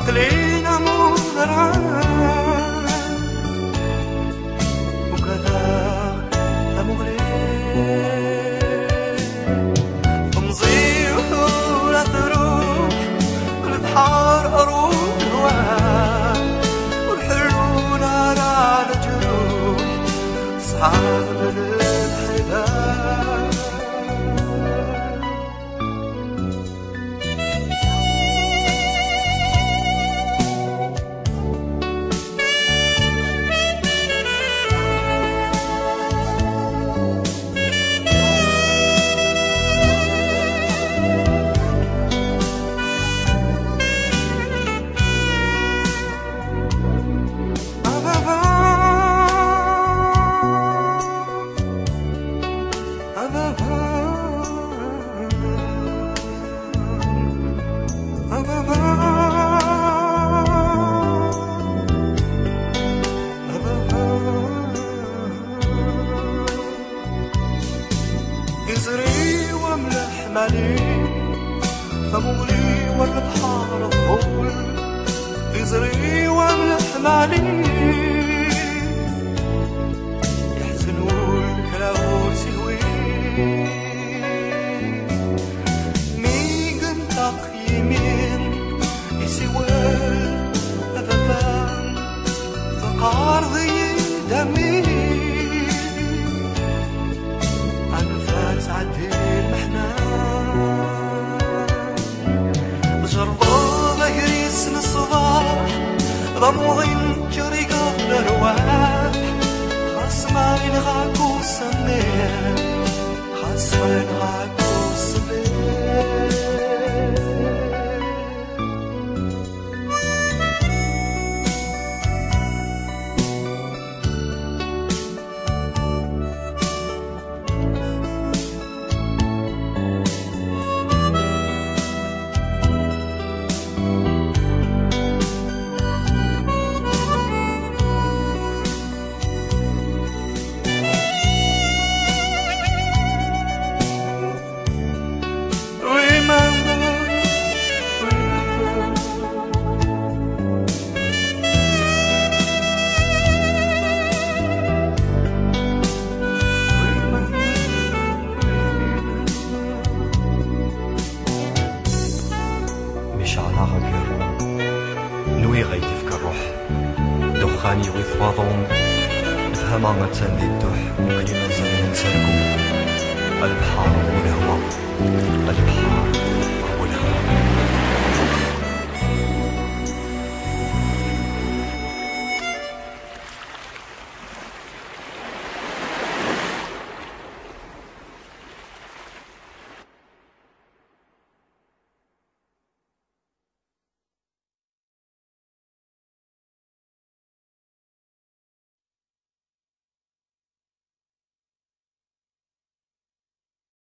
لينا مغران وكذا مغري تمضي ولا تروح والبحار أروح هواك والحلو نار على جروح صعب الحباب يزري واملح مالي فمغلي والبحار طول يزري واملح مالي يحزنوا الكلاوس الوين ميقن تقييمين يسوى الأبابان فقار ذي دمي عدي المحنان جربوا يريس الصباح ضموضين جريقة الأرواح خصمين غاكو سمين خصمين غاكو سمين نوي غيتفك الروح دخاني وثواضون فهما تندي الدوح ممكن ننسى ننساكم البحار والهواء